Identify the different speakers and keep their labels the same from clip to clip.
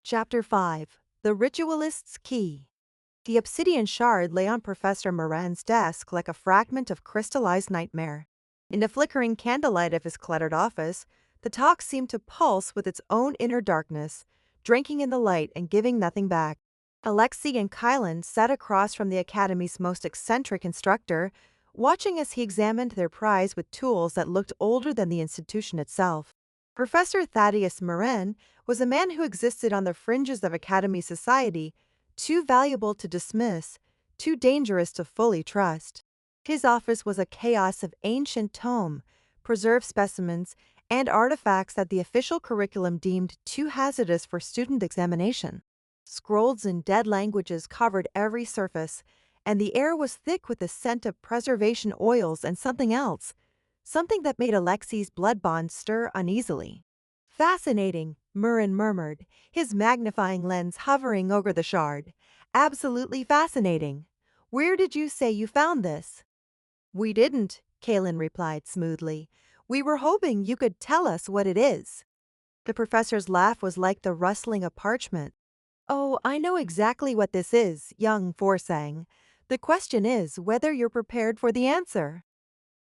Speaker 1: Chapter 5. The Ritualist's Key. The obsidian shard lay on Professor Moran's desk like a fragment of crystallized nightmare. In the flickering candlelight of his cluttered office, the talk seemed to pulse with its own inner darkness, drinking in the light and giving nothing back. Alexei and Kylan sat across from the Academy's most eccentric instructor, watching as he examined their prize with tools that looked older than the institution itself. Professor Thaddeus Moran was a man who existed on the fringes of Academy society, too valuable to dismiss, too dangerous to fully trust. His office was a chaos of ancient tome, preserved specimens, and artifacts that the official curriculum deemed too hazardous for student examination. Scrolls in dead languages covered every surface, and the air was thick with the scent of preservation oils and something else, something that made Alexei's blood bonds stir uneasily. Fascinating, Murrin murmured, his magnifying lens hovering over the shard. Absolutely fascinating. Where did you say you found this? We didn't, Kaelin replied smoothly. We were hoping you could tell us what it is. The professor's laugh was like the rustling of parchment. Oh, I know exactly what this is, young Forsang. The question is whether you're prepared for the answer.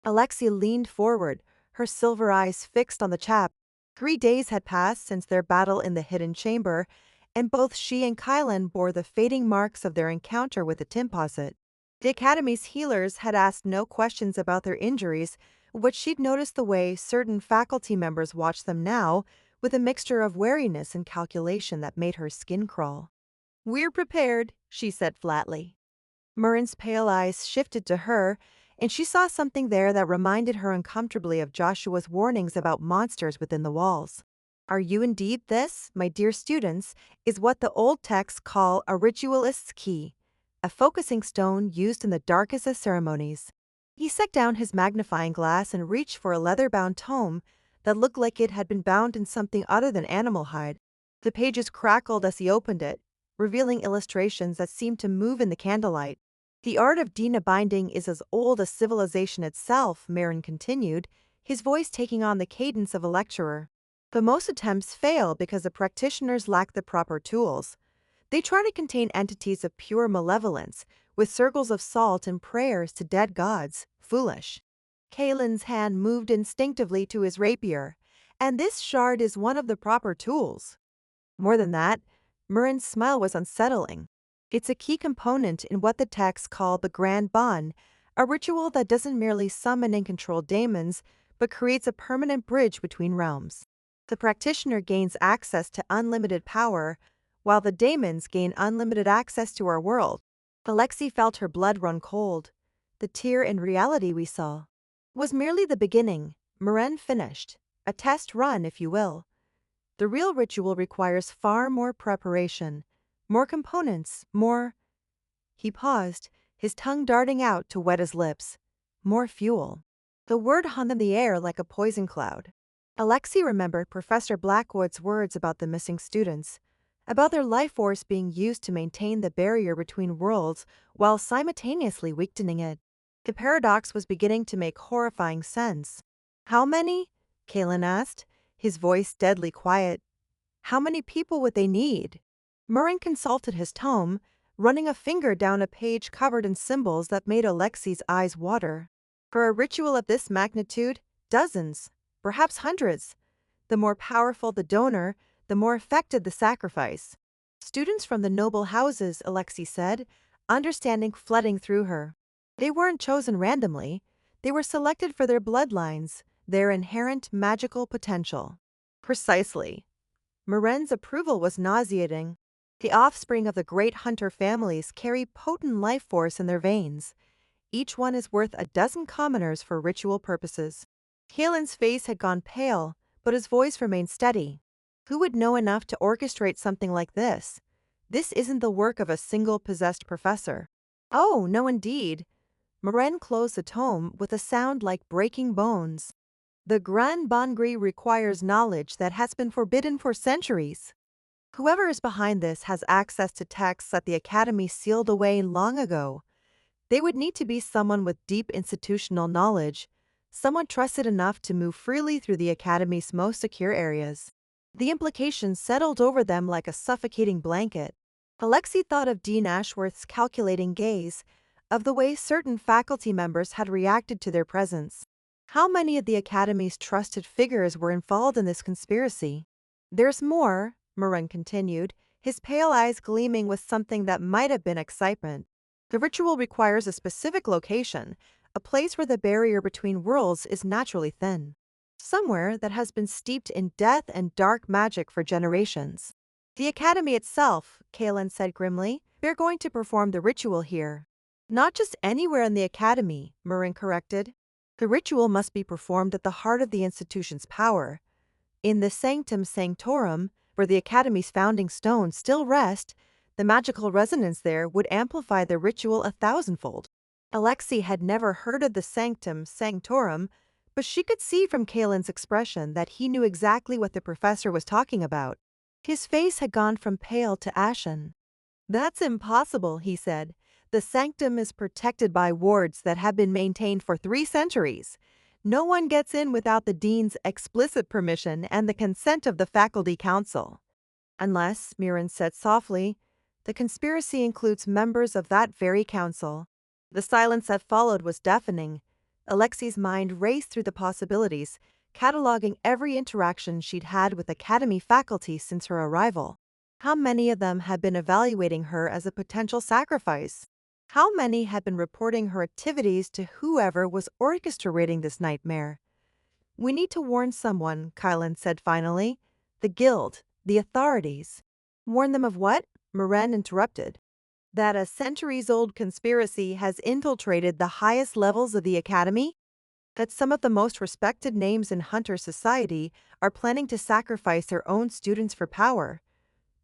Speaker 1: Alexei leaned forward, her silver eyes fixed on the chap. 3 days had passed since their battle in the hidden chamber, and both she and Kylan bore the fading marks of their encounter with the Timposit. The Academy's healers had asked no questions about their injuries, but she'd noticed the way certain faculty members watched them now, with a mixture of wariness and calculation that made her skin crawl. We're prepared, she said flatly. Murrin's pale eyes shifted to her, and she saw something there that reminded her uncomfortably of Joshua's warnings about monsters within the walls. Are you indeed this, my dear students, is what the old texts call a ritualist's key, a focusing stone used in the darkest of ceremonies. He set down his magnifying glass and reached for a leather-bound tome that looked like it had been bound in something other than animal hide. The pages crackled as he opened it, revealing illustrations that seemed to move in the candlelight. The art of Dina binding is as old as civilization itself, Marin continued, his voice taking on the cadence of a lecturer. But most attempts fail because the practitioners lack the proper tools. They try to contain entities of pure malevolence, with circles of salt and prayers to dead gods. Foolish. Kaelin's hand moved instinctively to his rapier, and this shard is one of the proper tools. More than that, Murrin's smile was unsettling. It's a key component in what the texts call the Grand Bond, a ritual that doesn't merely summon and control daemons, but creates a permanent bridge between realms. The practitioner gains access to unlimited power, while the daemons gain unlimited access to our world. Alexei felt her blood run cold. The tear in reality we saw was merely the beginning. Moran finished. A test run, if you will. The real ritual requires far more preparation, more components, more... He paused, his tongue darting out to wet his lips. More fuel. The word hung in the air like a poison cloud. Alexei remembered Professor Blackwood's words about the missing students, about their life force being used to maintain the barrier between worlds while simultaneously weakening it. The paradox was beginning to make horrifying sense. How many? Kaelin asked, his voice deadly quiet. How many people would they need? Murrin consulted his tome, running a finger down a page covered in symbols that made Alexei's eyes water. For a ritual of this magnitude, dozens, perhaps hundreds. The more powerful the donor, the more effective the sacrifice. Students from the noble houses, Alexei said, understanding flooding through her. They weren't chosen randomly. They were selected for their bloodlines, their inherent magical potential. Precisely. Moran's approval was nauseating. The offspring of the great hunter families carry potent life force in their veins. Each one is worth a dozen commoners for ritual purposes. Kaelin's face had gone pale, but his voice remained steady. Who would know enough to orchestrate something like this? This isn't the work of a single possessed professor. Oh, no indeed. Moran closed the tome with a sound like breaking bones. The Grand Bangri requires knowledge that has been forbidden for centuries. Whoever is behind this has access to texts that the Academy sealed away long ago. They would need to be someone with deep institutional knowledge, someone trusted enough to move freely through the Academy's most secure areas. The implications settled over them like a suffocating blanket. Alexei thought of Dean Ashworth's calculating gaze, of the way certain faculty members had reacted to their presence. How many of the Academy's trusted figures were involved in this conspiracy? There's more, Morin continued, his pale eyes gleaming with something that might have been excitement. The ritual requires a specific location, a place where the barrier between worlds is naturally thin. Somewhere that has been steeped in death and dark magic for generations. The Academy itself, Kalen said grimly, we're going to perform the ritual here. Not just anywhere in the Academy, Morin corrected. The ritual must be performed at the heart of the institution's power. In the Sanctum Sanctorum, where the Academy's founding stones still rest, the magical resonance there would amplify the ritual 1,000-fold. Alexei had never heard of the Sanctum Sanctorum, but she could see from Kalen's expression that he knew exactly what the professor was talking about. His face had gone from pale to ashen. That's impossible, he said. The sanctum is protected by wards that have been maintained for 3 centuries. No one gets in without the dean's explicit permission and the consent of the faculty council. Unless, Mirren said softly, the conspiracy includes members of that very council. The silence that followed was deafening. Alexei's mind raced through the possibilities, cataloging every interaction she'd had with Academy faculty since her arrival. How many of them had been evaluating her as a potential sacrifice? How many had been reporting her activities to whoever was orchestrating this nightmare? We need to warn someone, Kylan said finally. The guild, the authorities. Warn them of what? Moran interrupted. That a centuries-old conspiracy has infiltrated the highest levels of the Academy? That some of the most respected names in Hunter society are planning to sacrifice their own students for power?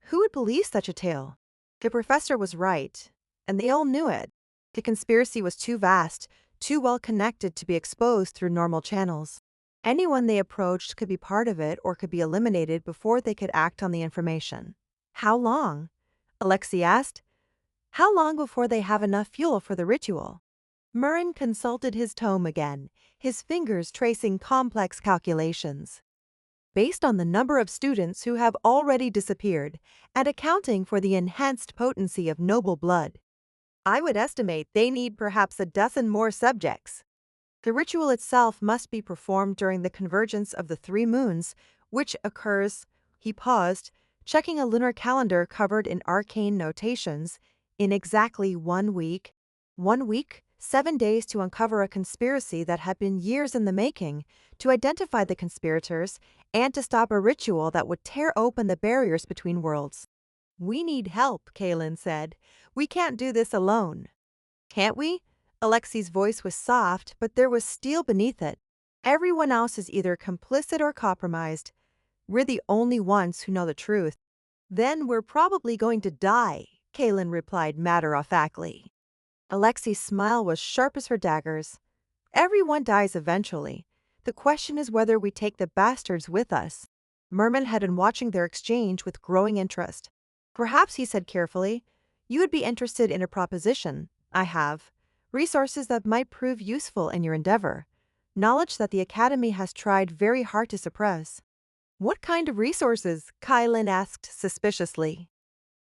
Speaker 1: Who would believe such a tale? The professor was right, and they all knew it. The conspiracy was too vast, too well connected to be exposed through normal channels. Anyone they approached could be part of it or could be eliminated before they could act on the information. How long? Alexei asked. How long before they have enough fuel for the ritual? Murrin consulted his tome again, his fingers tracing complex calculations. Based on the number of students who have already disappeared and accounting for the enhanced potency of noble blood, I would estimate they need perhaps a dozen more subjects. The ritual itself must be performed during the convergence of the 3 moons, which occurs, he paused, checking a lunar calendar covered in arcane notations, in exactly 1 week. 1 week, 7 days to uncover a conspiracy that had been years in the making, to identify the conspirators, and to stop a ritual that would tear open the barriers between worlds. We need help, Kalen said. We can't do this alone. Can't we? Alexei's voice was soft, but there was steel beneath it. Everyone else is either complicit or compromised. We're the only ones who know the truth. Then we're probably going to die, Kalen replied matter-of-factly. Alexei's smile was sharp as her daggers. Everyone dies eventually. The question is whether we take the bastards with us. Merman had been watching their exchange with growing interest. Perhaps, he said carefully, you would be interested in a proposition. I have. Resources that might prove useful in your endeavor. Knowledge that the Academy has tried very hard to suppress. What kind of resources? Kylan asked suspiciously.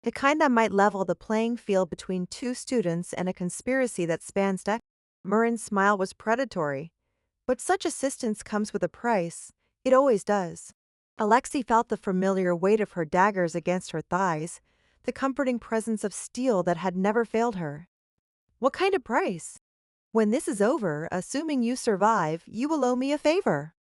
Speaker 1: The kind that might level the playing field between 2 students and a conspiracy that spans decades. Murren's smile was predatory. But such assistance comes with a price. It always does. Alexei felt the familiar weight of her daggers against her thighs, the comforting presence of steel that had never failed her. What kind of price? When this is over, assuming you survive, you will owe me a favor.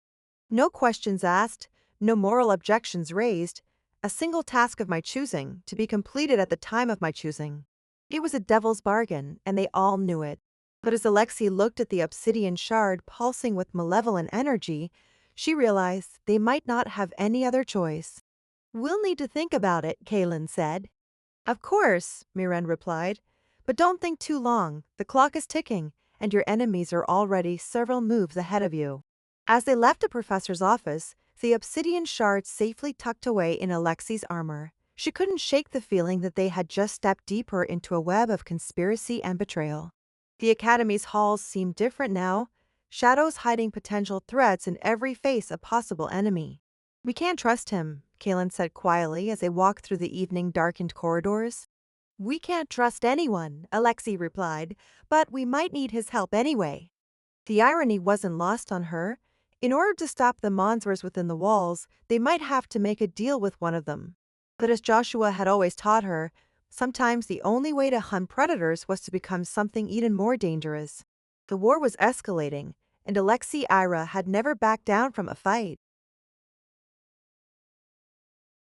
Speaker 1: No questions asked, no moral objections raised, a single task of my choosing, to be completed at the time of my choosing. It was a devil's bargain, and they all knew it. But as Alexei looked at the obsidian shard pulsing with malevolent energy, she realized they might not have any other choice. We'll need to think about it, Kalen said. Of course, Miren replied. But don't think too long. The clock is ticking, and your enemies are already several moves ahead of you. As they left the professor's office, the obsidian shard safely tucked away in Alexei's armor, she couldn't shake the feeling that they had just stepped deeper into a web of conspiracy and betrayal. The Academy's halls seemed different now, shadows hiding potential threats in every face a possible enemy. We can't trust him, Kalen said quietly as they walked through the evening darkened corridors. We can't trust anyone, Alexei replied, but we might need his help anyway. The irony wasn't lost on her. In order to stop the monsters within the walls, they might have to make a deal with one of them. But as Joshua had always taught her, sometimes the only way to hunt predators was to become something even more dangerous. The war was escalating, and Alexei Ira had never backed down from a fight.